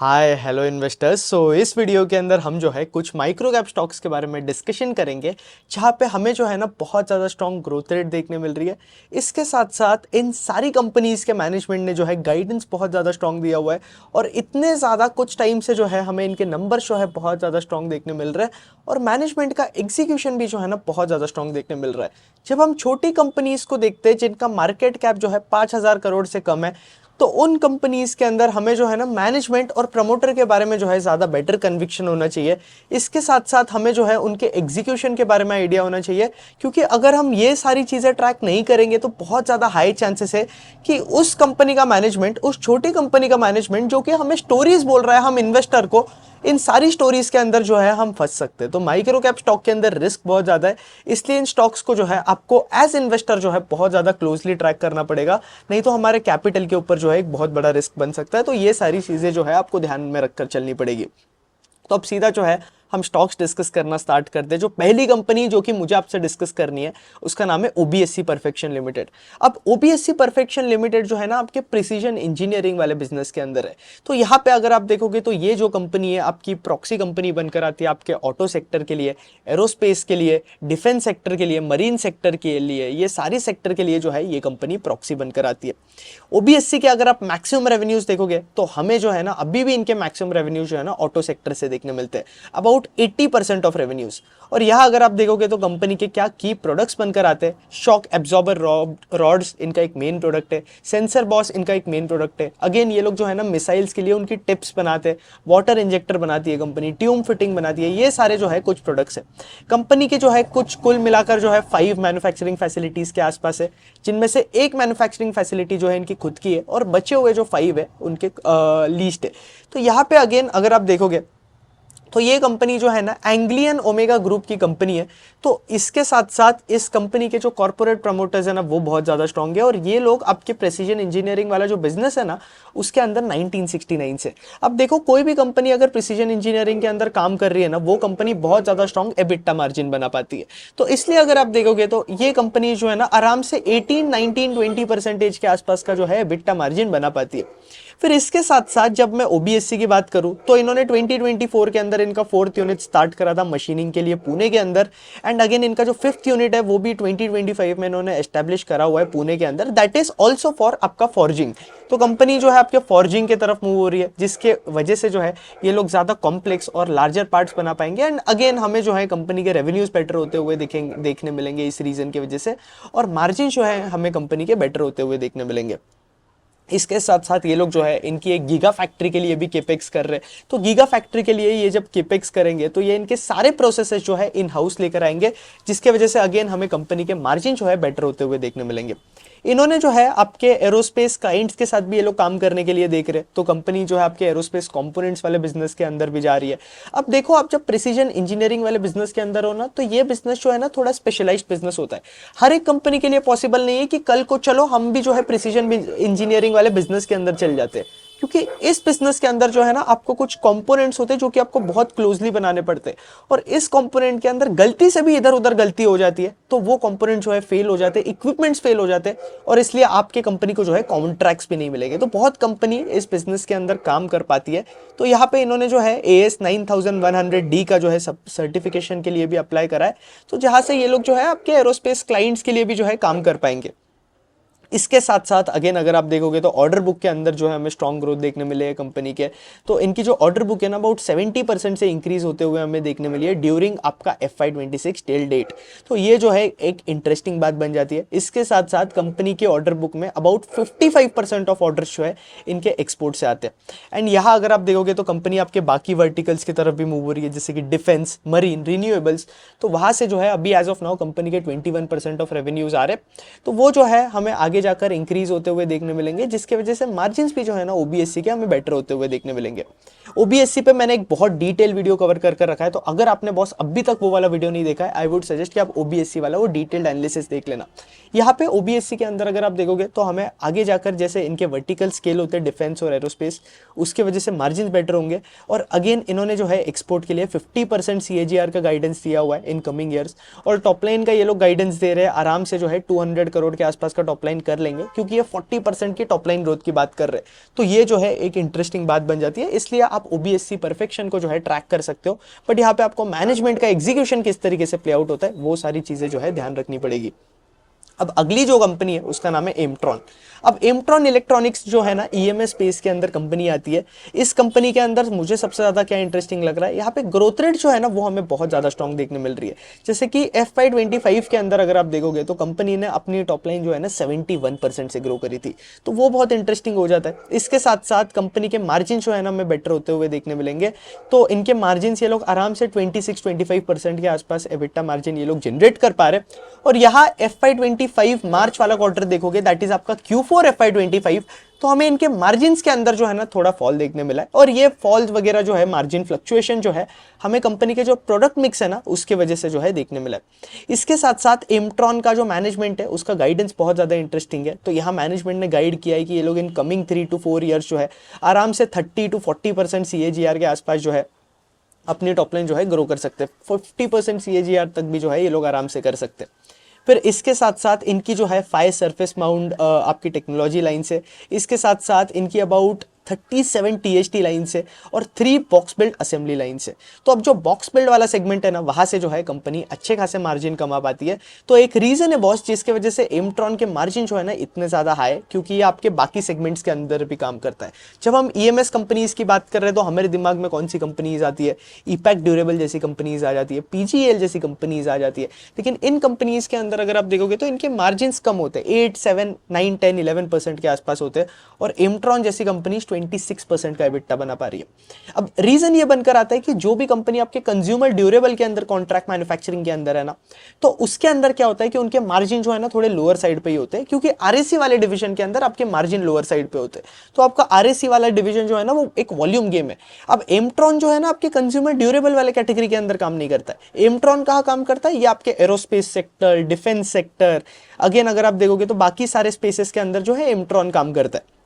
Hi hello investors. इस video के अंदर हम जो है कुछ माइक्रो कैप स्टॉक्स के बारे में डिस्कशन करेंगे, जहाँ पे हमें जो है ना बहुत ज़्यादा स्ट्रॉन्ग ग्रोथ रेट देखने मिल रही है। इसके साथ साथ इन सारी कंपनीज़ के मैनेजमेंट ने जो है गाइडेंस बहुत ज़्यादा स्ट्रॉन्ग दिया हुआ है, और इतने ज़्यादा कुछ टाइम से जो है हमें इनके नंबर जो है बहुत ज़्यादा स्ट्रॉन्ग देखने मिल रहा है, और मैनेजमेंट का एग्जीक्यूशन भी जो है ना बहुत ज़्यादा स्ट्रॉन्ग देखने मिल रहा है। जब हम छोटी कंपनीज़ को देखते हैं जिनका मार्केट कैप जो है 5,000 करोड़ से कम है, तो उन कंपनीज के अंदर हमें जो है ना मैनेजमेंट और प्रमोटर के बारे में जो है ज़्यादा बेटर कन्विक्शन होना चाहिए। इसके साथ साथ हमें जो है उनके एग्जीक्यूशन के बारे में आइडिया होना चाहिए, क्योंकि अगर हम ये सारी चीज़ें ट्रैक नहीं करेंगे तो बहुत ज़्यादा हाई चांसेस है कि उस कंपनी का मैनेजमेंट, उस छोटी कंपनी का मैनेजमेंट जो कि हमें स्टोरीज बोल रहा है, हम इन्वेस्टर को इन सारी स्टोरीज के अंदर जो है हम फंस सकते हैं। तो माइक्रो कैप स्टॉक के अंदर रिस्क बहुत ज़्यादा है, इसलिए इन स्टॉक्स को जो है आपको एज इन्वेस्टर जो है बहुत ज़्यादा क्लोजली ट्रैक करना पड़ेगा, नहीं तो हमारे कैपिटल के ऊपर जो है एक बहुत बड़ा रिस्क बन सकता है। तो ये सारी चीज़ें जो है आपको ध्यान में रखकर चलनी पड़ेगी। तो अब सीधा जो है हम स्टॉक्स डिस्कस करना स्टार्ट करते हैं। जो पहली कंपनी जो कि मुझे आपसे डिस्कस करनी है उसका नाम है ओबीएससी परफेक्शन लिमिटेड। अब ओबीएससी परफेक्शन लिमिटेड जो है ना आपके प्रिसीजन इंजीनियरिंग वाले बिजनेस के अंदर है। तो यहाँ पे अगर आप देखोगे तो ये जो कंपनी है आपकी प्रॉक्सी कंपनी बनकर आती है आपके ऑटो सेक्टर के लिए, एरोस्पेस के लिए, डिफेंस सेक्टर के लिए, मरीन सेक्टर के लिए, ये सारी सेक्टर के लिए जो है ये कंपनी प्रॉक्सी बनकर आती है। ओबीएससी के अगर आप मैक्सिमम रेवेन्यूज देखोगे तो हमें जो है ना अभी भी इनके मैक्सिमम रेवेन्यूज जो है ना ऑटो सेक्टर से देखने मिलते हैं, अबाउट 80% ऑफ रेवेन्यूज। और यहाँ अगर आप देखोगे तो कंपनी के क्या की प्रोडक्ट्स बनकर आते हैं, शॉक एब्जॉर्बर रॉड्स इनका एक मेन प्रोडक्ट है, सेंसर बॉस इनका एक मेन प्रोडक्ट है। अगेन ये लोग जो है ना मिसाइल्स के लिए उनकी टिप्स बनाते हैं, वाटर इंजेक्टर बनाती है कंपनी, ट्यूब फिटिंग बनाती है, ये सारे जो है कुछ प्रोडक्ट्स है कंपनी के जो है। कुछ कुल मिलाकर जो है 5 मैन्युफैक्चरिंग फैसिलिटीज के आसपास है, जिनमें से एक मैन्युफैक्चरिंग फैसिलिटी जो है इनकी खुद की है, और बचे हुए जो 5 है उनके लीस्ट है। तो यहाँ पे अगेन अगर आप देखोगे तो ये कंपनी जो है ना एंग्लियन ओमेगा ग्रुप की कंपनी है। तो इसके साथ साथ इस कंपनी के जो कॉर्पोरेट प्रमोटर्स है ना वो बहुत ज़्यादा स्ट्रांग है, और ये लोग आपके प्रिसीजन इंजीनियरिंग वाला जो बिजनेस है ना उसके अंदर 1969 से। अब देखो कोई भी कंपनी अगर प्रिसीजन इंजीनियरिंग के अंदर काम कर रही है ना वो कंपनी बहुत ज़्यादा स्ट्रांग एबिटा मार्जिन बना पाती है। तो इसलिए अगर आप देखोगे तो ये कंपनी जो है ना आराम से 18, 19, 20% के आसपास का जो है एबिटा मार्जिन बना पाती है। फिर इसके साथ साथ जब मैं ओबीएससी की बात करूं तो इन्होंने 2024 के अंदर इनका 4th यूनिट स्टार्ट करा था मशीनिंग के लिए पुणे के अंदर, एंड अगेन इनका जो 5th यूनिट है वो भी 2025 में इन्होंने एस्टेब्लिश करा हुआ है पुणे के अंदर, दैट इज ऑल्सो फॉर आपका फॉर्जिंग। तो कंपनी जो है आपके फॉर्जिंग की तरफ मूव हो रही है, जिसके वजह से जो है ये लोग ज्यादा कॉम्प्लेक्स और लार्जर पार्ट्स बना पाएंगे, एंड अगेन हमें जो है कंपनी के रेवेन्यूज बेटर होते हुए देखने मिलेंगे इस रीजन की वजह से, और मार्जिन जो है हमें कंपनी के बेटर होते हुए देखने मिलेंगे। इसके साथ साथ ये लोग जो है इनकी एक गीगा फैक्ट्री के लिए भी केपेक्स कर रहे हैं। तो गीगा फैक्ट्री के लिए ये जब केपेक्स करेंगे तो ये इनके सारे प्रोसेसेस जो है इन हाउस लेकर आएंगे, जिसके वजह से अगेन हमें कंपनी के मार्जिन जो है बेटर होते हुए देखने मिलेंगे। इन्होंने जो है आपके एरोस्पेस क्लाइंट्स के साथ भी ये लोग काम करने के लिए देख रहे हैं, तो कंपनी जो है आपके एरोस्पेस कंपोनेंट्स वाले बिजनेस के अंदर भी जा रही है। अब देखो आप जब प्रिसीजन इंजीनियरिंग वाले बिजनेस के अंदर हो ना तो ये बिजनेस जो है ना थोड़ा स्पेशलाइज्ड बिजनेस होता है। हर एक कंपनी के लिए पॉसिबल नहीं है कि कल को चलो हम भी जो है प्रिसीजन इंजीनियरिंग वाले बिजनेस के अंदर चल जाते हैं, क्योंकि इस बिजनेस के अंदर जो है ना आपको कुछ कंपोनेंट्स होते हैं जो कि आपको बहुत क्लोजली बनाने पड़ते हैं, और इस कंपोनेंट के अंदर गलती से भी इधर उधर गलती हो जाती है तो वो कंपोनेंट जो है फेल हो जाते हैं, इक्विपमेंट्स फेल हो जाते हैं, और इसलिए आपके कंपनी को जो है कॉन्ट्रैक्ट्स भी नहीं मिलेंगे। तो बहुत कंपनी इस बिजनेस के अंदर काम कर पाती है। तो यहाँ पे इन्होंने जो है AS 9100D का जो है सर्टिफिकेशन के लिए भी अप्लाई करा है, तो जहाँ से ये लोग जो है आपके एरोस्पेस क्लाइंट्स के लिए भी जो है काम कर पाएंगे। इसके साथ साथ अगेन अगर आप देखोगे तो ऑर्डर बुक के अंदर जो है हमें स्ट्रॉन्ग ग्रोथ देखने मिले है कंपनी के। तो इनकी जो ऑर्डर बुक है ना अबाउट 70% से इंक्रीज होते हुए हमें देखने मिली है ड्यूरिंग आपका FY26 टेल डेट। तो ये जो है एक इंटरेस्टिंग बात बन जाती है। इसके साथ साथ कंपनी के ऑर्डर बुक में अबाउट 55% ऑफ ऑर्डर्स जो है इनके एक्सपोर्ट से आते हैं। एंड यहाँ अगर आप देखोगे तो कंपनी आपके बाकी वर्टिकल्स की तरफ भी मूव हो रही है, जैसे कि डिफेंस, मरीन, रिन्यूएबल्स। तो वहाँ से जो है अभी एज ऑफ नाउ कंपनी के 21% ऑफ रेवेन्यूज आ रहे हैं, तो वो जो है हमें आगे जाकर इंक्रीज होते हुए देखने मिलेंगे, जिसके वजह से मार्जिन्स भी जो है ना ओबीएससी के हमें बेटर होते हुए देखने मिलेंगे। ओबीएससी पे मैंने एक बहुत डिटेल वीडियो कवर कर रखा है, तो अगर आपने बॉस अभी तक वो वाला वीडियो नहीं देखा है, आई वुड सजेस्ट कि आप ओबीएससी वाला वो डिटेल्ड एनालिसिस देख लेना। यहाँ पे ओबीएससी के अंदर अगर आप देखोगे तो हमें आगे जाकर जैसे इनके वर्टिकल स्केल होते हैं डिफेंस और एरोस्पेस, उसके वजह से मार्जिन बेटर होंगे। और अगेन इन्होंने जो है एक्सपोर्ट के लिए 50% CAGR का गाइडेंस दिया हुआ है इन कमिंग ईयर्स, और टॉप लाइन का ये लोग गाइडेंस दे रहे हैं आराम से जो है 200 करोड़ के आसपास का टॉप लाइन कर लेंगे, क्योंकि ये 40% की टॉप लाइन ग्रोथ की बात कर रहे हैं। तो ये जो है एक इंटरेस्टिंग बात बन जाती है, इसलिए आप ओबीएससी परफेक्शन को जो है ट्रैक कर सकते हो। बट यहाँ पे आपको मैनेजमेंट का एग्जीक्यूशन किस तरीके से प्ले आउट होता है वो सारी चीजें जो है ध्यान रखनी पड़ेगी। अब अगली जो कंपनी है उसका नाम है एमट्रॉन। अब एमट्रॉन इलेक्ट्रॉनिक्स जो है ना ईएमएस स्पेस के अंदर कंपनी आती है। इस कंपनी के अंदर मुझे सबसे ज्यादा क्या इंटरेस्टिंग लग रहा है, यहाँ पे ग्रोथ रेट जो है ना वो हमें बहुत ज्यादा स्ट्रॉन्ग देखने मिल रही है। जैसे कि FY25 के अंदर अगर आप देखोगे तो कंपनी ने अपनी टॉप लाइन जो है ना 71% से ग्रो करी थी, तो वो बहुत इंटरेस्टिंग हो जाता है। इसके साथ साथ कंपनी के मार्जिन जो है ना हमें बेटर होते हुए देखने मिलेंगे। तो इनके मार्जिन ये लोग आराम से 26-25% के आसपास एबिटा मार्जिन ये लोग जनरेट कर पा रहे। और यहाँ FY25 मार्च वाला क्वार्टर देखोगे, दैट इज आपका Q4 FY25, तो हमें इनके मार्जिन के अंदर जो है ना थोड़ा फॉल देखने मिला है। और ये फॉल वगैरह जो है मार्जिन फ्लक्चुएशन जो है हमें कंपनी के जो प्रोडक्ट मिक्स है ना उसके वजह से जो है देखने मिला है। इसके साथ साथ एमट्रॉन का जो मैनेजमेंट है उसका गाइडेंस बहुत ज्यादा इंटरेस्टिंग है। तो यहाँ मैनेजमेंट ने गाइड किया है कि ये लोग इन कमिंग 3 to 4 ईयर्स जो है आराम से 30-40% CAGR के आसपास जो है अपनी टॉप लाइन जो है ग्रो कर सकते हैं। 50% CAGR तक भी जो है ये लोग आराम से कर सकते हैं। फिर इसके साथ साथ इनकी जो है 5 सरफेस माउंट आपकी टेक्नोलॉजी लाइन से, इसके साथ साथ इनकी अबाउट 37 THT लाइन से और 3 बॉक्स बिल्ड असेंबली लाइन से। तो अब जो बॉक्स बिल्ड वाला सेगमेंट है ना वहां से जो है कंपनी अच्छे खासे मार्जिन कमा पाती है। तो एक रीजन है बॉस जिसके वजह से एमट्रॉन के मार्जिन जो है ना इतने ज्यादा हाई, क्योंकि ये आपके बाकी सेगमेंट्स के अंदर भी काम करता है। जब हम ईएमएस कंपनीज की बात कर रहे हैं तो हमारे दिमाग में कौन सी कंपनीज आती है, ईपैक ड्यूरेबल जैसी कंपनीज आ जाती है, पीजीएल जैसी कंपनीज आ जाती है। लेकिन इन कंपनीज के अंदर अगर आप देखोगे तो इनके मार्जिन कम होते हैं, 8, 7, 9, 10, 11% के आसपास होते हैं। और एमट्रॉन जैसी कंपनी 26% का एबिटा बना पा रही है। अब रीजन ये बनकर आता है कि जो भी कंपनी आपके कंज्यूमर ड्यूरेबल के अंदर, कॉन्ट्रैक्ट मैन्युफैक्चरिंग के अंदर है ना, तो उसके अंदर क्या होता है कि उनके मार्जिन जो है ना थोड़े लोअर साइड पे ही होते हैं, क्योंकि आरएसी वाले डिवीजन के अंदर आपके मार्जिन लोअर साइड पे होते हैं। तो आपका आरएसी वाला डिवीजन जो है ना वो एक वॉल्यूम गेम है। अब एमट्रॉन जो है ना आपके कंज्यूमर ड्यूरेबल वाले कैटेगरी के अंदर काम नहीं करता है। एमट्रॉन कहाँ काम करता है, ये आपके aerospace sector, defence sector, again अगर आप देखोगे तो बाकी सारे स्पेसेस के अंदर जो है एमट्रॉन काम करता है।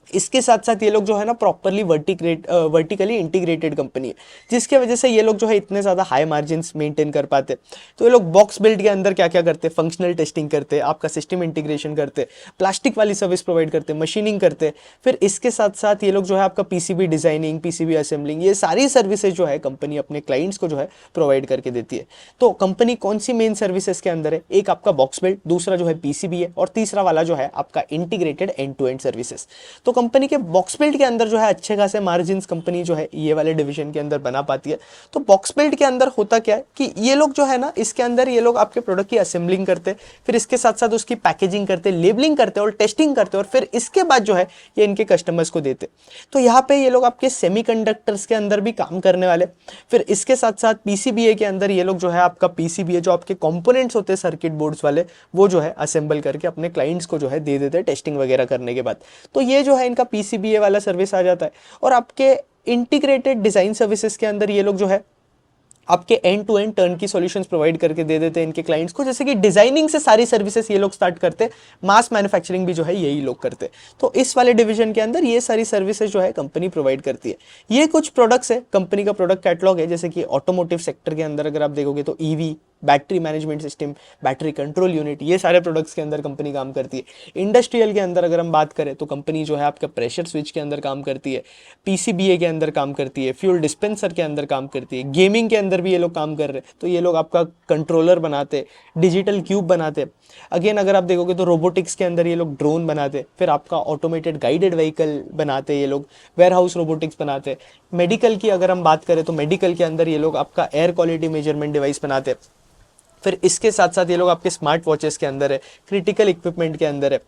इसके साथ साथ ये लोग जो है ना प्रॉपरली वर्टिकली इंटीग्रेटेड कंपनी है, जिसके वजह से ये लोग जो है इतने ज़्यादा हाई मार्जिन्स मेंटेन कर पाते। तो ये लोग बॉक्स बिल्ड के अंदर क्या क्या करते हैं, फंक्शनल टेस्टिंग करते, आपका सिस्टम इंटीग्रेशन करते, प्लास्टिक वाली सर्विस प्रोवाइड करते, मशीनिंग करते। फिर इसके साथ साथ ये लोग जो है आपका पीसीबी डिजाइनिंग, पीसीबी असेंबलिंग, ये सारी सर्विसेज जो है कंपनी अपने क्लाइंट्स को जो है प्रोवाइड करके देती है। तो कंपनी कौन सी मेन सर्विसेज के अंदर है, एक आपका बॉक्स बिल्ड, दूसरा जो है पीसीबी है, और तीसरा वाला जो है आपका integrated end to end services. तो कंपनी के बॉक्स बिल्ड के अंदर जो है अच्छे खासे मार्जिन कंपनी जो है ये वाले डिवीजन के अंदर बना पाती है। तो बॉक्स बिल्ड के अंदर होता क्या है कि ये लोग जो है ना इसके अंदर ये लोग आपके प्रोडक्ट की असेंबलिंग करते, फिर इसके साथ साथ उसकी पैकेजिंग करते, लेबलिंग करते और टेस्टिंग करते, और फिर इसके बाद जो है ये इनके कस्टमर्स को देते। तो यहाँ पे ये लोग आपके सेमीकंडक्टर्स के अंदर भी काम करने वाले। फिर इसके साथ साथ पीसीबीए के अंदर ये लोग जो है आपका पीसीबीए जो आपके कंपोनेंट्स होते हैं सर्किट बोर्ड्स वाले, वो जो है असेंबल करके अपने क्लाइंट्स को जो है दे देते हैं टेस्टिंग वगैरह करने के बाद। तो ये जो है इनका पीसीबीए वाला सर्विस आ जाता है। और आपके इंटीग्रेटेड डिजाइन सर्विसेज के अंदर ये लोग जो है आपके एंड टू एंड टर्न की सॉल्यूशंस प्रोवाइड करके दे देते हैं इनके क्लाइंट्स को। जैसे कि डिजाइनिंग से सारी सर्विसेज ये लोग स्टार्ट करते, मास मैन्युफैक्चरिंग भी जो है यही लोग करते। तो इस वाले डिवीजन के अंदर ये सारी सर्विसेज जो है कंपनी प्रोवाइड करती है। ये कुछ प्रोडक्ट्स है, कंपनी का प्रोडक्ट कैटलॉग है। जैसे कि ऑटोमोटिव सेक्टर के अंदर अगर आप देखोगे तो EV, battery management system, battery control unit, ये सारे प्रोडक्ट्स के अंदर कंपनी काम करती है। इंडस्ट्रियल के अंदर अगर हम बात करें तो कंपनी जो है आपका प्रेशर स्विच के अंदर काम करती है, पीसीबीए के अंदर काम करती है, फ्यूल डिस्पेंसर के अंदर काम करती है, गेमिंग के अंदर भी ये लोग काम कर रहे हैं। तो ये लोग आपका कंट्रोलर बनाते, डिजिटल क्यूब बनाते। अगेन अगर आप देखोगे तो रोबोटिक्स के अंदर ये लोग ड्रोन बनाते, फिर आपका ऑटोमेटेड गाइडेड व्हीकल बनाते, ये लोग वेयर हाउस रोबोटिक्स बनाते। मेडिकल की अगर हम बात करें तो मेडिकल के अंदर ये लोग आपका एयर क्वालिटी मेजरमेंट डिवाइस बनाते। फिर इसके साथ साथ ये लोग आपके स्मार्ट वॉचेस के अंदर है, क्रिटिकल इक्विपमेंट के अंदर है।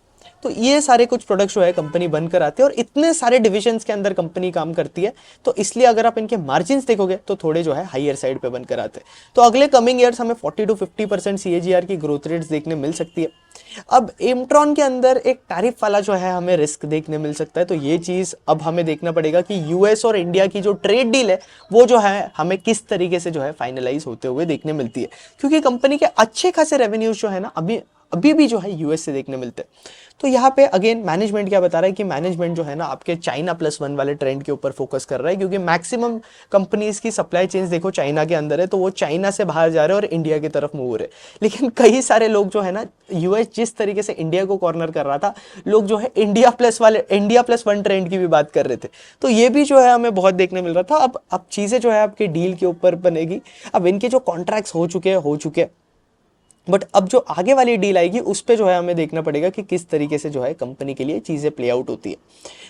तो ये सारे कुछ प्रोडक्ट्स जो है कंपनी बनकर आते हैं और इतने सारे डिविजन्स के अंदर कंपनी काम करती है। तो इसलिए अगर आप इनके मार्जिन्स देखोगे तो थोड़े जो है हाईयर साइड पे बनकर आते हैं। तो अगले कमिंग ईयर्स हमें 40 to 50% CAGR की ग्रोथ रेट्स देखने मिल सकती है। अब एमट्रॉन के अंदर एक टैरिफ वाला जो है हमें रिस्क देखने मिल सकता है। तो ये चीज अब हमें देखना पड़ेगा कि यूएस और इंडिया की जो ट्रेड डील है वो जो है हमें किस तरीके से जो है फाइनलाइज होते हुए देखने मिलती है, क्योंकि कंपनी के अच्छे खासे रेवेन्यूज जो है ना अभी अभी भी जो है यूएस से देखने मिलते हैं। तो यहाँ पे अगेन मैनेजमेंट क्या बता रहा है कि मैनेजमेंट जो है ना आपके चाइना +1 वाले ट्रेंड के ऊपर फोकस कर रहा है, क्योंकि मैक्सिमम कंपनीज की सप्लाई चेन्स देखो चाइना के अंदर है, तो वो चाइना से बाहर जा रहे हैं और इंडिया की तरफ मूव हो रहे हैं। लेकिन कई सारे लोग जो है ना, यूएस जिस तरीके से इंडिया को कॉर्नर कर रहा था, लोग जो है इंडिया +1 ट्रेंड की भी बात कर रहे थे। तो ये भी जो है हमें बहुत देखने मिल रहा था। अब चीज़ें जो है आपके डील के ऊपर बनेगी। अब इनके जो कॉन्ट्रैक्ट्स हो चुके हैं, बट अब जो आगे वाली डील आएगी उस पे जो है हमें देखना पड़ेगा कि किस तरीके से जो है कंपनी के लिए चीज़ें प्ले आउट होती है।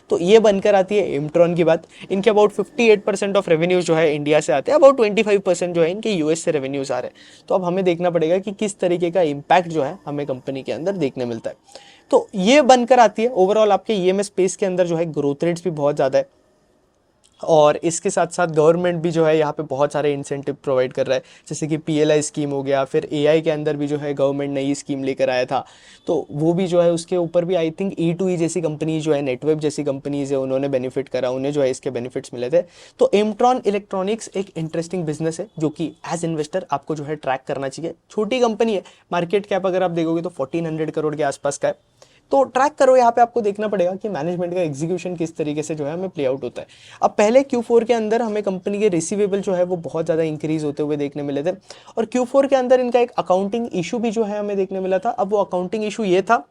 तो ये बनकर आती है एमट्रॉन की बात। इनके अबाउट 58% ऑफ रेवेन्यूज जो है इंडिया से आते हैं, अबाउट 25% जो है इनके यूएस से रेवेन्यूज आ रहे हैं। तो अब हमें देखना पड़ेगा कि किस तरीके का इम्पैक्ट जो है हमें कंपनी के अंदर देखने मिलता है। तो ये बनकर आती है। ओवरऑल आपके ईएमएस स्पेस के अंदर जो है ग्रोथ रेट्स भी बहुत ज़्यादा है, और इसके साथ साथ गवर्नमेंट भी जो है यहाँ पे बहुत सारे इंसेंटिव प्रोवाइड कर रहा है, जैसे कि पीएलआई स्कीम हो गया, फिर एआई के अंदर भी जो है गवर्नमेंट नई स्कीम लेकर आया था, तो वो भी जो है उसके ऊपर भी आई थिंक E2E जैसी कंपनी जो है, नेटवेब जैसी कंपनीज है, उन्होंने बेनिफिट करा, उन्हें जो है इसके बेनिफिट्स मिले थे। तो एमट्रॉन इलेक्ट्रॉनिक्स एक इंटरेस्टिंग बिजनेस है जो कि एज इन्वेस्टर आपको जो है ट्रैक करना चाहिए। छोटी कंपनी है, मार्केट कैप अगर आप देखोगे तो 1400 करोड़ के आसपास का है। तो ट्रैक करो, यहाँ पे आपको देखना पड़ेगा कि मैनेजमेंट का एग्जीक्यूशन किस तरीके से जो है हमें प्ले आउट होता है। अब पहले Q4 के अंदर हमें कंपनी के रिसीवेबल जो है वो बहुत ज़्यादा इंक्रीज होते हुए देखने मिले थे, और Q4 के अंदर इनका एक अकाउंटिंग इशू भी जो है हमें देखने मिला था। अब वो अकाउंटिंग इशू ये था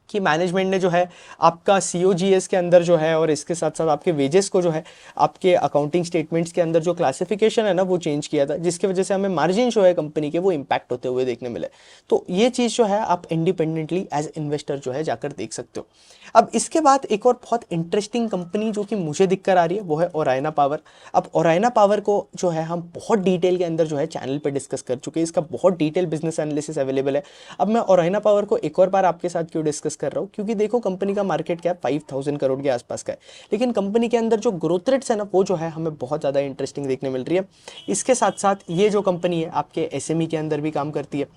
कि मैनेजमेंट ने जो है आपका COGS के अंदर जो है, और इसके साथ साथ आपके वेजेस को जो है आपके अकाउंटिंग स्टेटमेंट्स के अंदर जो क्लासिफिकेशन है ना वो चेंज किया था, जिसकी वजह से हमें मार्जिन जो है कंपनी के वो इम्पैक्ट होते हुए देखने मिले। तो ये चीज़ जो है आप इंडिपेंडेंटली एज इन्वेस्टर जो है जाकर देख सकते हो। अब इसके बाद एक और बहुत इंटरेस्टिंग कंपनी जो कि मुझे दिख कर आ रही है वो है ओराइना पावर। अब ओराइना पावर को जो है हम बहुत डिटेल के अंदर जो है चैनल पर डिस्कस कर चुके हैं, इसका बहुत डिटेल बिजनेस एनालिसिस अवेलेबल है। अब मैं ओराइना पावर को एक और बार आपके साथ क्यों डिस्कस कर रहा हूँ, क्योंकि देखो कंपनी का मार्केट कैप 5000 करोड़ के आसपास का है, लेकिन कंपनी के अंदर जो ग्रोथ रेट्स है ना वो जो है हमें बहुत ज़्यादा इंटरेस्टिंग देखने मिल रही है। इसके साथ साथ ये जो कंपनी है आपके एसएमई के अंदर भी काम करती है।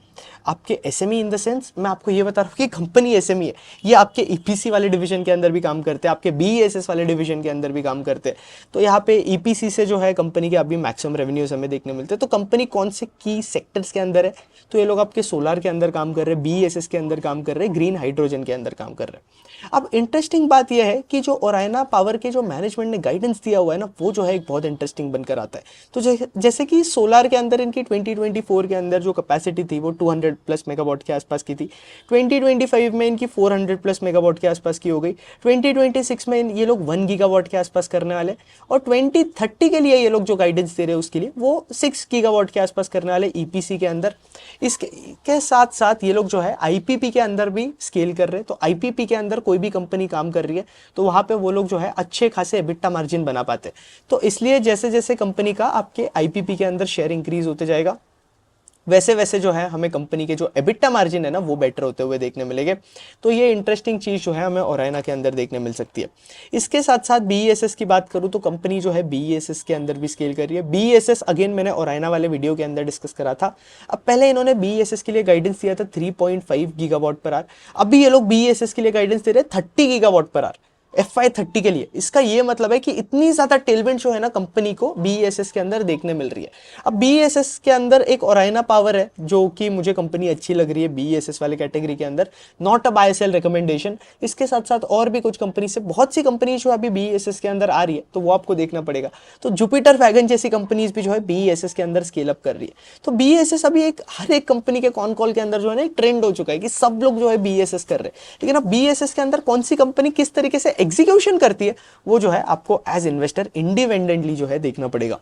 आपके एसएमई इन द सेंस मैं आपको ये बता रहा हूँ कि कंपनी एसएमई है, ये आपके ईपीसी वाले डिवीजन के अंदर भी काम करते हैं, आपके बीईएसएस वाले डिवीजन के अंदर भी काम करते हैं। तो यहाँ पे ईपीसी से जो है कंपनी के अभी मैक्सिमम रेवेन्यूज हमें देखने मिलते हैं। तो कंपनी कौन से की सेक्टर्स के अंदर है, तो ये लोग आपके सोलार के अंदर काम कर रहे हैं, बीईएसएस के अंदर काम कर रहे हैं, ग्रीन हाइड्रोजन के अंदर काम कर रहे हैं। अब इंटरेस्टिंग बात यह है कि जो ओराइना पावर के जो मैनेजमेंट ने गाइडेंस दिया हुआ है ना वो जो है एक बहुत इंटरेस्टिंग बनकर आता है। तो जैसे कि सोलार के अंदर इनकी 2024 के अंदर जो कैपेसिटी थी वो 200+ मेगावाट के आसपास की थी, 2025 में इनकी 400+ मेगावाट के आसपास की हो गई, 2026 में ये लोग 1 गीगावाट के आसपास करने वाले, और 2030 के लिए ये लोग जो गाइडेंस दे रहे हैं उसके लिए वो 6 गीगावाट के आसपास करने वाले ईपीसी के अंदर। इसके साथ साथ ये लोग जो है आईपीपी के अंदर भी स्केल कर रहे हैं। तो आईपीपी के अंदर कोई भी कंपनी काम कर रही है तो वहां पे वो लोग जो है अच्छे खासे एबिटा मार्जिन बना पाते हैं। तो इसलिए जैसे जैसे कंपनी का आपके आईपीपी के अंदर शेयर इंक्रीज होते जाएगा, वैसे वैसे जो है हमें कंपनी के जो एबिटा मार्जिन है ना वो बेटर होते हुए देखने मिलेंगे। तो ये इंटरेस्टिंग चीज़ जो है हमें ओराइना के अंदर देखने मिल सकती है। इसके साथ साथ बीईएसएस की बात करूँ तो कंपनी जो है बीईएसएस के अंदर भी स्केल कर रही है। बीईएसएस अगेन मैंने ओराइना वाले वीडियो के अंदर डिस्कस करा था। अब पहले इन्होंने बीईएसएस के लिए गाइडेंस दिया था 3.5 गीगावाट पर आवर, अभी ये लोग बीईएसएस के लिए गाइडेंस दे रहे हैं 30 गीगावाट पर आवर FY30 के लिए। इसका ये मतलब है कि इतनी ज्यादा टेलविंड जो है ना कंपनी को बीईएसएस के अंदर देखने मिल रही है। अब बीईएसएस के अंदर एक ओराइना पावर है जो कि मुझे कंपनी अच्छी लग रही है बीईएसएस वाले कैटेगरी के अंदर, not a buy sell recommendation. इसके साथ साथ और भी कुछ कंपनी से बहुत सी कंपनी जो अभी बीईएसएस के अंदर आ रही है तो वो आपको देखना पड़ेगा। तो जुपिटर वैगन जैसी कंपनीज भी जो है बीईएसएस के अंदर स्केल अप कर रही है। तो बीईएसएस अभी एक हर एक कंपनी के कॉन कॉल के अंदर जो है ना एक ट्रेंड हो चुका है कि सब लोग जो है बीईएसएस कर रहे हैं। लेकिन अब बीईएसएस के अंदर कौन सी कंपनी किस तरीके से एग्जीक्यूशन करती है वो जो है आपको एज इन्वेस्टर इंडिपेंडेंटली जो है देखना पड़ेगा।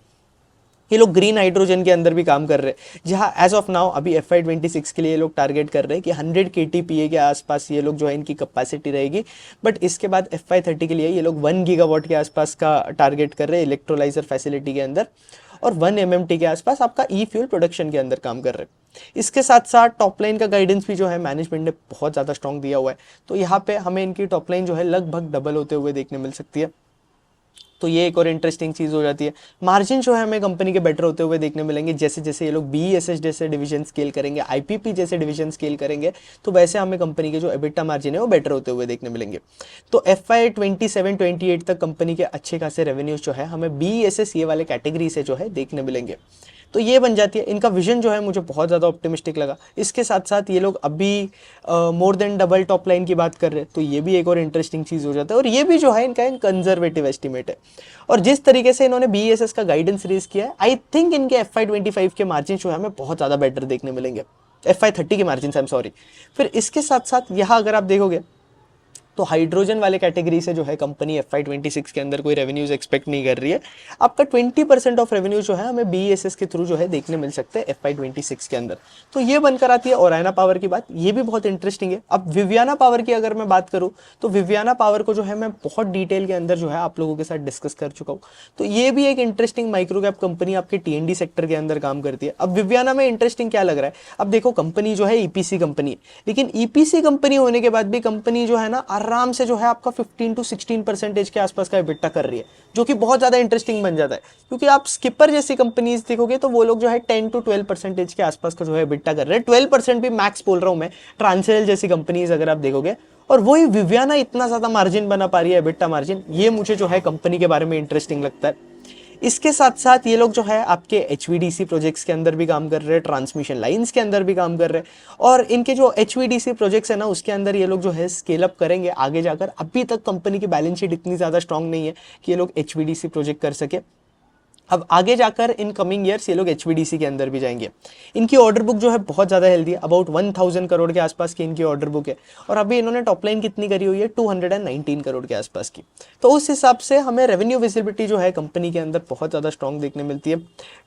ये लोग ग्रीन हाइड्रोजन के अंदर भी काम कर रहे हैं, जहां एज ऑफ नाउ अभी FY26 के लिए ये लोग टारगेट कर रहे हैं कि 100 KTPA के आसपास ये लोग जो है इनकी कैपेसिटी रहेगी। बट इसके बाद FY30 के लिए ये लोग 1 गीगावाट के आसपास का टारगेट कर रहे हैं इलेक्ट्रोलाइजर फैसिलिटी के अंदर, और 1 MMT के आसपास आपका ई फ्यूल प्रोडक्शन के अंदर काम कर रहे हैं। इसके साथ साथ टॉप लाइन का गाइडेंस भी जो है मैनेजमेंट ने बहुत ज़्यादा स्ट्रॉन्ग दिया हुआ है। तो यहाँ पे हमें इनकी टॉप लाइन जो है लगभग डबल होते हुए देखने मिल सकती है। तो ये एक और इंटरेस्टिंग चीज़ हो जाती है। मार्जिन जो है हमें कंपनी के बेटर होते हुए देखने मिलेंगे जैसे जैसे ये लोग बीईएसएस जैसे डिवीजन स्केल करेंगे, आईपीपी जैसे डिवीजन स्केल करेंगे, तो वैसे हमें कंपनी के जो एबिटा मार्जिन है वो बेटर होते हुए देखने मिलेंगे। तो FY27-28 तक कंपनी के अच्छे खासे रेवेन्यूज जो है हमें बीईएसएस ये वाले कैटेगरी से जो है देखने मिलेंगे। तो ये बन जाती है। इनका विजन जो है मुझे बहुत ज़्यादा ऑप्टिमिस्टिक लगा। इसके साथ साथ ये लोग अभी more than double top line की बात कर रहे हैं, तो ये भी एक और इंटरेस्टिंग चीज़ हो जाता है। और ये भी जो है इनका एक कंजर्वेटिव एस्टिमेट है। और जिस तरीके से इन्होंने BESS का गाइडेंस रेज किया है, आई थिंक इनके FY25 के मार्जिन जो है हमें बहुत ज़्यादा बेटर देखने मिलेंगे, FY30 के मार्जिन, आई एम सॉरी। फिर इसके साथ साथ यहाँ अगर आप देखोगे तो हाइड्रोजन वाले कैटेगरी से जो है कंपनी FY26 के अंदर कोई रेवेन्यूज एक्सपेक्ट नहीं कर रही है। आपका 20% ऑफ रेवेन्यू जो है हमें BESS के थ्रू जो है देखने मिल सकते हैं FY26 के अंदर। तो ये बनकर आती है ओरायना पावर की बात, ये भी बहुत इंटरेस्टिंग है। अब विवियाना पावर की अगर मैं बात करूँ तो विवियाना पावर को जो है मैं बहुत डिटेल के अंदर जो है आप लोगों के साथ डिस्कस कर चुका हूँ। तो ये भी एक इंटरेस्टिंग माइक्रो कैप कंपनी आपके TND सेक्टर के अंदर काम करती है। अब विवियाना में इंटरेस्टिंग क्या लग रहा है, अब देखो कंपनी जो है EPC कंपनी है, लेकिन EPC कंपनी होने के बाद भी कंपनी जो है ना आराम से जो है आपका 15 to 16% के आसपास का EBITDA कर रही है, जो कि बहुत ज्यादा इंटरेस्टिंग बन जाता है। क्योंकि आप स्किपर जैसी कंपनीज देखोगे तो वो लोग जो है 10 to 12% के आसपास का जो है EBITDA कर रहे हैं। 12% भी मैक्स बोल रहा हूं मैं। ट्रांसरेल जैसी कंपनीज अगर आप देखोगे, और वही विवियाना इतना ज्यादा मार्जिन बना पा रही है, EBITDA मार्जिन, ये मुझे जो है कंपनी के बारे में इंटरेस्टिंग लगता है। इसके साथ साथ ये लोग जो है आपके HVDC प्रोजेक्ट्स के अंदर भी काम कर रहे हैं, ट्रांसमिशन लाइंस के अंदर भी काम कर रहे हैं। और इनके जो HVDC प्रोजेक्ट्स है ना, उसके अंदर ये लोग जो है स्केल अप करेंगे आगे जाकर। अभी तक कंपनी की बैलेंस शीट इतनी ज़्यादा स्ट्रांग नहीं है कि ये लोग HVDC प्रोजेक्ट कर सके। अब आगे जाकर इन कमिंग ईयर्स ये लोग HVDC के अंदर भी जाएंगे। इनकी ऑर्डर बुक जो है बहुत ज़्यादा हेल्दी है, अबाउट 1000 करोड़ के आसपास की इनकी ऑर्डर बुक है। और अभी इन्होंने टॉप लाइन कितनी करी हुई है, 219 करोड़ के आसपास की। तो उस हिसाब से हमें रेवेन्यू विजिबिलिटी जो है कंपनी के अंदर बहुत ज़्यादा स्ट्रॉन्ग देखने मिलती है।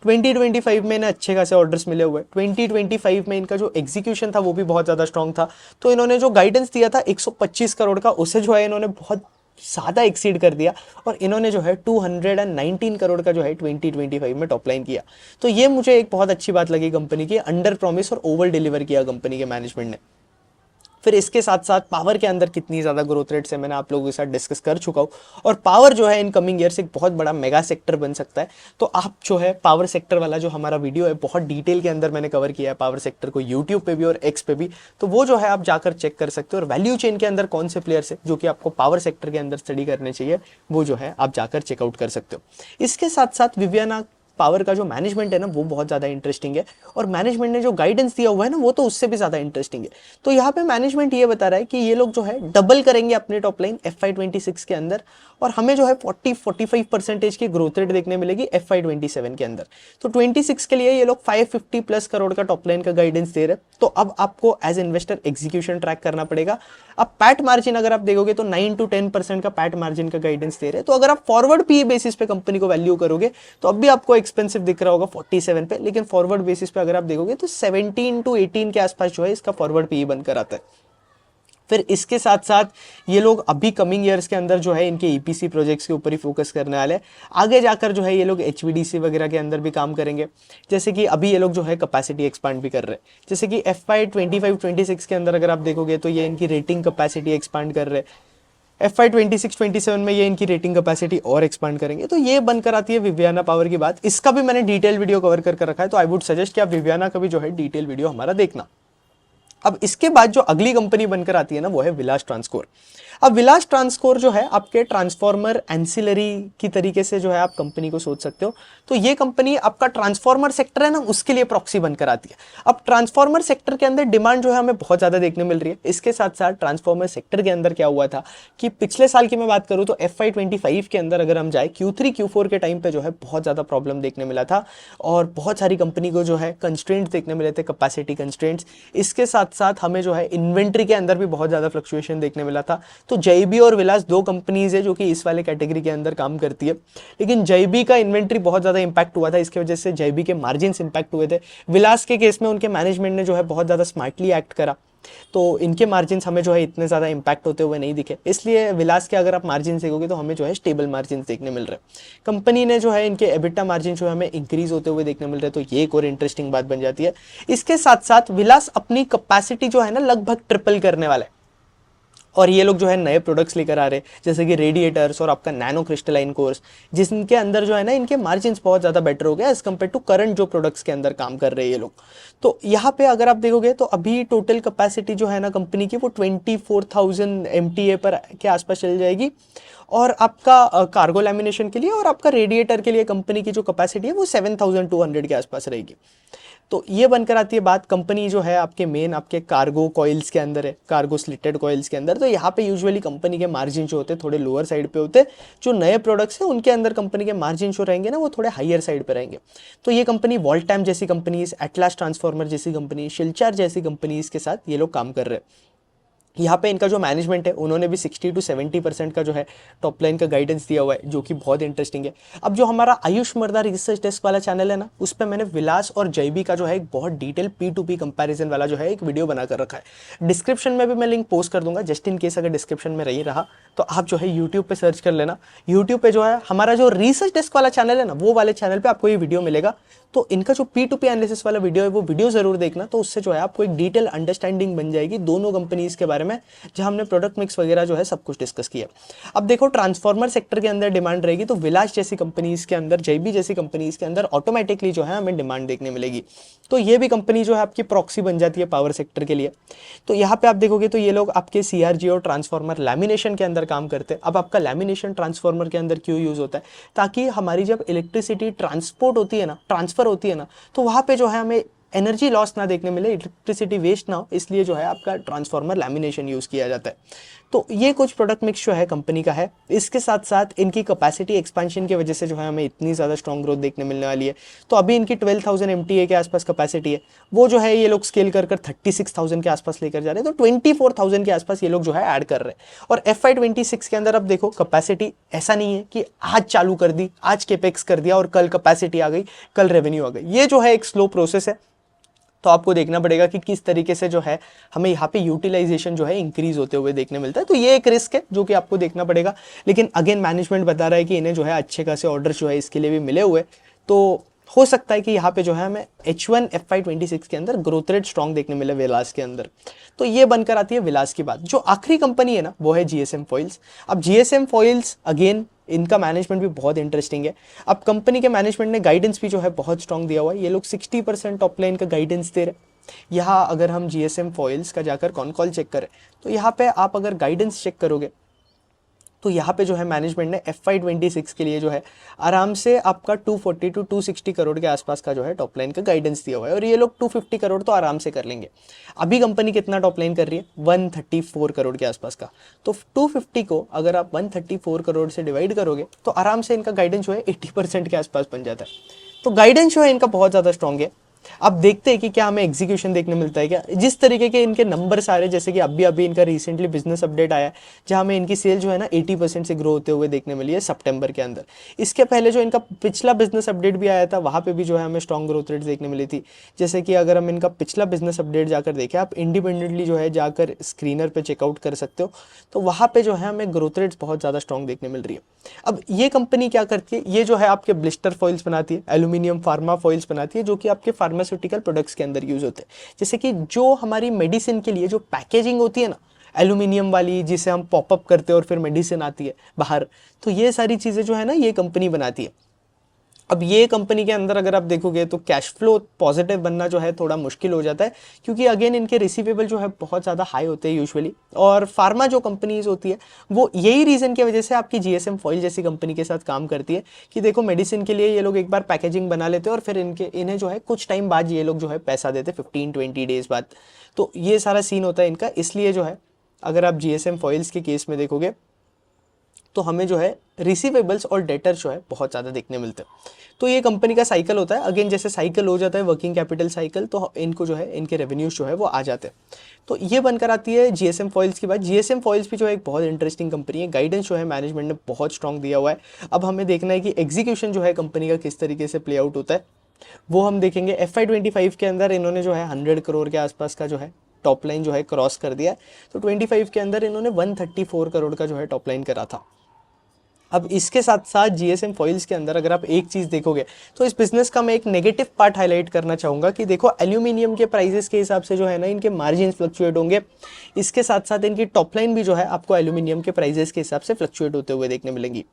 2025 में इन्हें अच्छे खासे ऑर्डर्स मिले हुए। 2025 में इनका जो एग्जीक्यूशन था वो भी बहुत ज़्यादा स्ट्रॉन्ग था। तो इन्होंने जो गाइडेंस दिया था 125 करोड़ का, उसे जो है इन्होंने बहुत ज़्यादा एक्सीड कर दिया। और इन्होंने जो है 219 करोड़ का जो है 2025 में टॉप लाइन किया। तो ये मुझे एक बहुत अच्छी बात लगी कंपनी की, अंडर प्रॉमिस और ओवर डिलीवर किया कंपनी के मैनेजमेंट ने। फिर इसके साथ साथ पावर के अंदर कितनी ज़्यादा ग्रोथ रेट से मैंने आप लोगों के साथ डिस्कस कर चुका हूँ। और पावर जो है इन कमिंग ईयर से एक बहुत बड़ा मेगा सेक्टर बन सकता है। तो आप जो है पावर सेक्टर वाला जो हमारा वीडियो है बहुत डिटेल के अंदर मैंने कवर किया है पावर सेक्टर को, यूट्यूब पे भी और एक्स पे भी। तो वो जो है आप जाकर चेक कर सकते हो। और वैल्यू चेन के अंदर कौन से प्लेयर्स है जो कि आपको पावर सेक्टर के अंदर स्टडी करने चाहिए, वो जो है आप जाकर चेकआउट कर सकते हो। इसके साथ साथ विवियाना पावर का जो मैनेजमेंट है ना वो बहुत ज़्यादा इंटरेस्टिंग है। और मैनेजमेंट ने जो गाइडेंस दिया हुआ है ना वो तो उससे भी ज़्यादा इंटरेस्टिंग है। तो यहाँ पे मैनेजमेंट ये बता रहा है कि ये लोग जो है डबल करेंगे अपने टॉप लाइन FY26 के अंदर। और हमें जो है 40-45% की ग्रोथ रेट देखने मिलेगी FY27 के अंदर। तो 26 के लिए ये लोग 550+ करोड़ का टॉप लाइन का गाइडेंस दे रहे हैं। तो अब आपको एज इन्वेस्टर एग्जीक्यूशन ट्रैक करना पड़ेगा। अब पैट मार्जिन अगर आप देखोगे तो 9 to 10% का पैट मार्जिन का गाइडेंस दे रहे हैं। तो अगर आप फॉरवर्ड PE बेसिस पे कंपनी को वैल्यू करोगे तो अब भी आपको एक्सपेंसिव दिख रहा होगा 47 पे, लेकिन फॉरवर्ड बेसिस पे अगर आप देखोगे तो 17 to 18 के आसपास जो है इसका फॉरवर्ड PE बनकर आता है। फिर इसके साथ साथ ये लोग अभी कमिंग ईयर्स के अंदर जो है इनके EPC प्रोजेक्ट्स के ऊपर ही फोकस करने वाले हैं। आगे जाकर जो है ये लोग HVDC वगैरह के अंदर भी काम करेंगे। जैसे कि अभी ये लोग जो है कैपेसिटी एक्सपांड भी कर रहे हैं। जैसे कि FY25-26 के अंदर अगर आप देखोगे तो ये इनकी रेटिंग कैपेसिटी एक्सपांड कर रहे हैं। FY26-27 में ये इनकी रेटिंग कैपेसिटी और एक्सपांड करेंगे। तो ये बनकर आती है विवियाना पावर की बात। इसका भी मैंने डिटेल वीडियो कवर करके रखा है, तो आई वुड सजेस्ट कि आप विवियाना का भी जो है डिटेल वीडियो हमारा देखना। अब इसके बाद जो अगली कंपनी बनकर आती है ना वो है विलास ट्रांसकोर। अब विलास ट्रांसकोर जो है आपके ट्रांसफॉर्मर एंसिलरी की तरीके से जो है आप कंपनी को सोच सकते हो। तो ये कंपनी आपका ट्रांसफॉर्मर सेक्टर है ना उसके लिए प्रॉक्सी बनकर आती है। अब ट्रांसफॉर्मर सेक्टर के अंदर डिमांड जो है हमें बहुत ज़्यादा देखने मिल रही है। इसके साथ साथ ट्रांसफॉर्मर सेक्टर के अंदर क्या हुआ था कि पिछले साल की मैं बात करूँ तो FY25 के अंदर अगर हम जाए Q3 Q4 के टाइम पे जो है बहुत ज़्यादा प्रॉब्लम देखने मिला था। और बहुत सारी कंपनी को जो है कंस्ट्रेंट्स देखने मिले थे, कैपेसिटी कंस्ट्रेंट्स। इसके साथ साथ हमें जो है इन्वेंट्री के अंदर भी बहुत ज़्यादा फ्लक्चुएशन देखने मिला था। तो JB और विलास दो कंपनीज है जो कि इस वाले कैटेगरी के अंदर काम करती है। लेकिन JB का इन्वेंट्री बहुत ज़्यादा इंपैक्ट हुआ था, इसकी वजह से JB के मार्जिन्स इंपैक्ट हुए थे। विलास के केस में उनके मैनेजमेंट ने जो है बहुत ज़्यादा स्मार्टली एक्ट करा, तो इनके मार्जिन्स हमें जो है इतने ज़्यादा इंपैक्ट होते हुए नहीं दिखे। इसलिए विलास के अगर आप मार्जिन देखोगे तो हमें जो है स्टेबल मार्जिन देखने मिल रहे हैं। कंपनी ने जो है इनके एबिटा मार्जिन जो है हमें इंक्रीज होते हुए देखने मिल रहे हैं। तो ये एक और इंटरेस्टिंग बात बन जाती है। इसके साथ साथ विलास अपनी कैपेसिटी जो है ना लगभग ट्रिपल करने वाला है। और ये लोग जो है नए प्रोडक्ट्स लेकर आ रहे हैं जैसे कि रेडिएटर्स और आपका नैनो क्रिस्टलाइन कोर्स, जिनके अंदर जो है ना इनके मार्जिन्स बहुत ज़्यादा बेटर हो गया एज कम्पेयर टू करंट जो प्रोडक्ट्स के अंदर काम कर रहे हैं ये लोग। तो यहाँ पे अगर आप देखोगे तो अभी टोटल कैपेसिटी जो है ना कंपनी की वो 24,000 MTA पर के आसपास चल जाएगी। और आपका कार्गो लैमिनेशन के लिए और आपका रेडिएटर के लिए कंपनी की जो कैपेसिटी है वो 7200 के आसपास रहेगी। तो ये बनकर आती है बात, कंपनी जो है आपके मेन आपके कार्गो कॉइल्स के अंदर है, कार्गो स्लिटेड कॉइल्स के अंदर। तो यहाँ पे यूजुअली कंपनी के मार्जिन जो होते हैं थोड़े लोअर साइड पे होते हैं। जो नए प्रोडक्ट्स हैं उनके अंदर कंपनी के मार्जिन जो रहेंगे ना वो थोड़े हायर साइड पे रहेंगे। तो ये कंपनी वोल्टैम जैसी कंपनीज, एटलास ट्रांसफार्मर जैसी कंपनी, शिलचार जैसी कंपनीज के साथ ये लोग काम कर रहे हैं। यहाँ पे इनका जो मैनेजमेंट है उन्होंने भी 60 to 70% का जो है टॉप लाइन का गाइडेंस दिया हुआ है, जो कि बहुत इंटरेस्टिंग है। अब जो हमारा आयुष मर्दा रिसर्च डेस्क वाला चैनल है ना, उस पर मैंने विलास और जयबी का जो है एक बहुत डिटेल P2P कंपैरिजन वाला जो है एक वीडियो बना कर रखा है। डिस्क्रिप्शन में भी मैं लिंक पोस्ट कर दूंगा, जस्ट इन केस अगर डिस्क्रिप्शन में नहीं रहा तो आप जो है यूट्यूब पे सर्च कर लेना। यूट्यूब पे जो है हमारा जो रिसर्च डेस्क वाला चैनल है ना, वो वाले चैनल पे आपको ये वीडियो मिलेगा। तो इनका जो P2P एनालिसिस वाला वीडियो है वो वीडियो जरूर देखना, तो उससे जो है आपको एक डिटेल अंडरस्टैंडिंग बन जाएगी दोनों कंपनीज के बारे में, जहां हमने प्रोडक्ट मिक्स वगैरह जो है सब कुछ डिस्कस किया। अब देखो ट्रांसफार्मर सेक्टर के अंदर डिमांड रहेगी तो विलास जैसी कंपनीज के अंदर, जयबी जैसी कंपनीज के अंदर ऑटोमेटिकली जो है हमें डिमांड देखने मिलेगी। तो ये भी कंपनी जो है आपकी प्रॉक्सी बन जाती है पावर सेक्टर के लिए। तो यहाँ पे आप देखोगे तो ये लोग आपके CRG और ट्रांसफार्मर लैमिनेशन के अंदर काम करते हैं। अब आपका लैमिनेशन ट्रांसफार्मर के अंदर क्यों यूज होता है? ताकि हमारी जब इलेक्ट्रिसिटी ट्रांसपोर्ट होती है ना, ट्रांसफर होती है ना, तो वहाँ पे जो है हमें एनर्जी लॉस ना देखने मिले, इलेक्ट्रिसिटी वेस्ट ना हो, इसलिए जो है आपका ट्रांसफार्मर लैमिनेशन यूज किया जाता है। तो ये कुछ प्रोडक्ट मिक्स जो है कंपनी का है। इसके साथ साथ इनकी कैपेसिटी एक्सपेंशन की वजह से जो है हमें इतनी ज़्यादा स्ट्रॉन्ग ग्रोथ देखने मिलने वाली है। तो अभी इनकी 12,000 MTA के आसपास कैपेसिटी है, वो जो है ये लोग स्केल कर 36,000 के आसपास लेकर जा रहे हैं। तो 24,000 के आसपास ये लोग जो है ऐड कर रहे हैं। और FY26 के अंदर अब देखो कैपेसिटी ऐसा नहीं है कि आज चालू कर दी, आज केपेक्स कर दिया और कल कैपेसिटी आ गई, कल रेवेन्यू आ गई। ये जो है एक स्लो प्रोसेस है। तो आपको देखना पड़ेगा कि किस तरीके से जो है हमें यहाँ पे यूटिलाइजेशन जो है इंक्रीज होते हुए देखने मिलता है। तो ये एक रिस्क है जो कि आपको देखना पड़ेगा। लेकिन अगेन मैनेजमेंट बता रहा है कि इन्हें जो है अच्छे खासे ऑर्डर्स जो है इसके लिए भी मिले हुए। तो हो सकता है कि यहाँ पे जो है हमें H1 FY26 के अंदर ग्रोथ रेट स्ट्रॉन्ग देखने मिले विलास के अंदर। तो ये बनकर आती है विलास की बात। जो आखिरी कंपनी है ना वो है GSM फॉइल्स। अब GSM फॉइल्स अगेन इनका मैनेजमेंट भी बहुत इंटरेस्टिंग है। अब कंपनी के मैनेजमेंट ने गाइडेंस भी जो है बहुत स्ट्रॉन्ग दिया हुआ है। ये लोग 60% टॉप लाइन का गाइडेंस दे रहे हैं। यहाँ अगर हम GSM फॉइल्स का जाकर कॉन कॉल चेक करें तो यहाँ पे आप अगर गाइडेंस चेक करोगे तो यहाँ पे जो है मैनेजमेंट ने FY26 के लिए जो है आराम से आपका 240 to 260 करोड़ के आसपास का जो है टॉप लाइन का गाइडेंस दिया हुआ है। और ये लोग 250 करोड़ तो आराम से कर लेंगे। अभी कंपनी कितना टॉप लाइन कर रही है? 134 करोड़ के आसपास का। तो 250 को अगर आप 134 करोड़ से डिवाइड करोगे तो आराम से इनका गाइडेंस जो है 80% के आसपास बन जाता है। तो गाइडेंस जो है इनका बहुत ज़्यादा स्ट्रॉन्ग है। अब देखते हैं कि क्या हमें एग्जीक्यूशन देखने मिलता है क्या। जिस तरीके के इनके नंबर्स आ रहे हैं, जैसे कि अभी इनका रिसेंटली बिजनेस अपडेट आया है जहां हमें इनकी सेल जो है ना 80% से ग्रो होते हुए देखने मिली है सितंबर के अंदर। इसके पहले जो इनका पिछला बिजनेस अपडेट भी आया था वहां पे भी जो है हमें स्ट्रॉन्ग ग्रोथ रेट देखने मिली थी। जैसे कि अगर हम इनका पिछला बिजनेस अपडेट जाकर देखें, आप इंडिपेंडेंटली जो है जाकर स्क्रीनर पर चेकआउट कर सकते हो, तो वहाँ पर जो है हमें ग्रोथ रेट्स बहुत ज़्यादा स्ट्रॉन्ग देखने मिल रही है। अब ये कंपनी क्या करती है, ये जो है आपके ब्लिस्टर फॉइल्स बनाती है, एल्यूमिनियम फार्मा फॉइल्स बनाती है, जो कि आपके फार्मास्यूटिकल प्रोडक्ट्स के अंदर यूज होते हैं। जैसे कि जो हमारी मेडिसिन के लिए जो पैकेजिंग होती है ना एल्यूमिनियम वाली, जिसे हम पॉपअप करते हैं और फिर मेडिसिन आती है बाहर, तो ये सारी चीज़ें जो है ना ये कंपनी बनाती है। अब ये कंपनी के अंदर अगर आप देखोगे तो कैश फ्लो पॉजिटिव बनना जो है थोड़ा मुश्किल हो जाता है, क्योंकि अगेन इनके रिसीवेबल जो है बहुत ज़्यादा हाई होते हैं यूजुअली। और फार्मा जो कंपनीज होती है वो यही रीज़न की वजह से आपकी GSM फॉइल जैसी कंपनी के साथ काम करती है कि देखो मेडिसिन के लिए ये लोग एक बार पैकेजिंग बना लेते हैं और फिर इन्हें जो है कुछ टाइम बाद ये लोग जो है पैसा देते 15-20 डेज बाद। तो ये सारा सीन होता है इनका। इसलिए जो है अगर आप GSM फॉइल्स के केस में देखोगे तो हमें जो है रिसीवेबल्स और डेटर जो है बहुत ज़्यादा देखने मिलते हैं। तो ये कंपनी का साइकिल होता है। अगेन जैसे साइकिल हो जाता है वर्किंग कैपिटल साइकिल, तो इनको जो है इनके रेवेन्यूज जो है वो आ जाते हैं। तो ये बनकर आती है GSM फॉइल्स की बात। GSM फॉइल्स भी जो है एक बहुत इंटरेस्टिंग कंपनी है। गाइडेंस जो है मैनेजमेंट ने बहुत स्ट्रॉन्ग दिया हुआ है। अब हमें देखना है कि एग्जीक्यूशन जो है कंपनी का किस तरीके से प्ले आउट होता है, वो हम देखेंगे। FY25 के अंदर इन्होंने जो है 100 करोड़ के आसपास का जो है टॉप लाइन जो है क्रॉस कर दिया है। तो 25 के अंदर इन्होंने 134 करोड़ का जो है टॉप लाइन करा था। अब इसके साथ साथ जीएसएम फॉइल्स के अंदर अगर आप एक चीज़ देखोगे तो इस बिजनेस का मैं एक नेगेटिव पार्ट हाईलाइट करना चाहूँगा कि देखो एल्यूमिनियम के प्राइसेस के हिसाब से जो है ना इनके मार्जिन फ्लक्चुएट होंगे। इसके साथ साथ इनकी टॉप लाइन भी जो है आपको एल्यूमिनियम के प्राइसेस के हिसाब से फ्लक्चुएट होते हुए देखने मिलेंगी।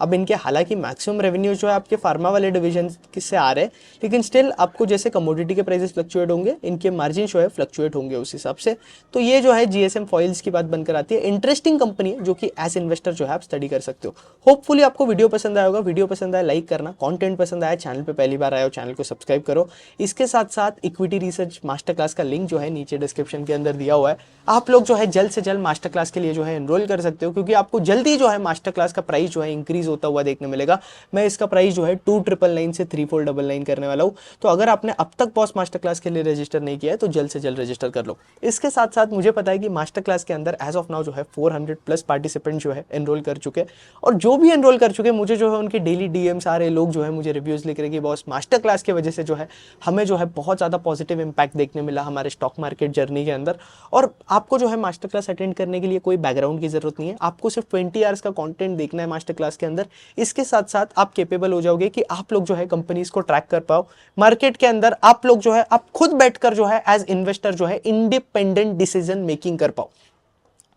अब इनके हालांकि मैक्सिमम रेवेन्यू जो है आपके फार्मा वाले डिवीजन से आ रहे हैं, लेकिन स्टिल आपको जैसे कमोडिटी के प्राइसेस फ्लक्चुएट होंगे इनके मार्जिन जो है फ्लक्चुएट होंगे उस हिसाब से। तो ये जो है जीएसएम फॉइल्स की बात बनकर आती है। इंटरेस्टिंग कंपनी है जो कि एज इन्वेस्टर जो है आप स्टडी कर सकते हो। होपफुली आपको वीडियो पसंद आया होगा। वीडियो पसंद आया लाइक करना, कंटेंट पसंद आया चैनल पे पहली बार आए हो चैनल को सब्सक्राइब करो। इसके साथ साथ इक्विटी रिसर्च मास्टर क्लास का लिंक जो है नीचे डिस्क्रिप्शन के अंदर दिया हुआ है। आप लोग जो है जल्द से जल्द मास्टर क्लास के लिए जो है एनरोल कर सकते हो, क्योंकि आपको जल्दी जो है मास्टर क्लास का प्राइस जो है इंक्रीज होता हुआ देखने मिलेगा। मैं इसका प्राइस जो है 2999 से 3499 करने वाला हूँ। तो अगर आपने अब तक बॉस मास्टर क्लास के लिए रजिस्टर नहीं किया है तो जल्द से जल्द रजिस्टर कर लो। इसके साथ साथ मुझे पता है कि मास्टर क्लास के अंदर एज ऑफ नाउ जो है 400 प्लस पार्टिसिपेंट जो है एनरोल कर चुके, और जो भी एनरोल कर चुके मुझे जो है उनके डेली डीएम्स आ रहे, लोग जो है मुझे रिव्यूज लिख रहे कि बॉस मास्टर क्लास की वजह से जो है हमें जो है बहुत ज़्यादा पॉजिटिव इंपैक्ट देखने मिला हमारे स्टॉक मार्केट जर्नी के अंदर। और आपको जो है मास्टर क्लास अटेंड करने के लिए कोई बैकग्राउंड की जरूरत नहीं है, आपको सिर्फ 20 आवर्स का कंटेंट देखना है मास्टर क्लास के अंदर। इसके साथ साथ आप केपेबल हो जाओगे कि आप लोग जो है कंपनीज को ट्रैक कर पाओ मार्केट के अंदर। आप लोग जो है आप खुद बैठकर जो है एज इन्वेस्टर जो है इंडिपेंडेंट डिसीजन मेकिंग कर पाओ।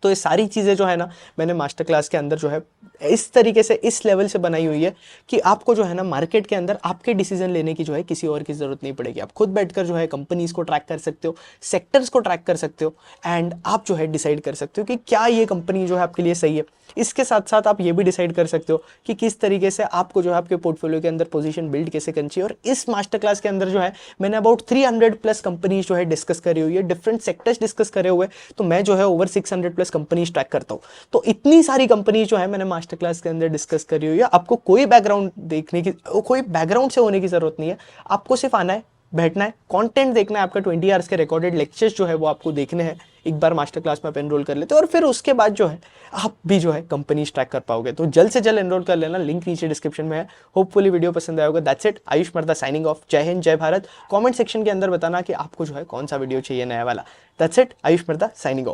तो ये सारी चीज़ें जो है ना मैंने मास्टर क्लास के अंदर जो है इस तरीके से इस लेवल से बनाई हुई है कि आपको जो है ना मार्केट के अंदर आपके डिसीजन लेने की जो है किसी और की ज़रूरत नहीं पड़ेगी। आप खुद बैठकर जो है कंपनीज को ट्रैक कर सकते हो, सेक्टर्स को ट्रैक कर सकते हो, एंड आप जो है डिसाइड कर सकते हो कि क्या ये कंपनी जो है आपके लिए सही है। इसके साथ साथ आप ये भी डिसाइड कर सकते हो कि किस तरीके से आपको जो है आपके पोर्टफोलियो के अंदर पोजीशन बिल्ड कैसे करनी चाहिए। और इस मास्टर क्लास के अंदर जो है मैंने अबाउट 300 प्लस कंपनीज जो है डिस्कस करी हुई है, डिफरेंट सेक्टर्स डिस्कस करे हुए। तो मैं जो है ओवर 600 प्लस कंपनीज ट्रैक करता हूँ। तो इतनी सारी कंपनीज जो है मैंने मास्टर क्लास के अंदर डिस्कस करी हुई है। आपको कोई बैकग्राउंड देखने की, कोई बैकग्राउंड से होने की जरूरत नहीं है। आपको सिर्फ आना है, बैठना है, कंटेंट देखना है। आपका 20 आवर्स के रिकॉर्डेड लेक्चर्स जो है वो आपको देखने हैं। एक बार मास्टर क्लास में आप एनरोल कर लेते हो और फिर उसके बाद जो है आप भी जो है कंपनीज ट्रैक कर पाओगे। तो जल्द से जल्द एनरोल कर लेना, लिंक नीचे डिस्क्रिप्शन में है। होपफुली वीडियो पसंद आया होगा। दैट्स इट, आयुष मर्दा साइनिंग ऑफ। जय हिंद, जय भारत। कमेंट सेक्शन के अंदर बताना कि आपको जो है कौन सा वीडियो चाहिए नया वाला। दैट्स इट, आयुष मर्दा साइनिंग ऑफ।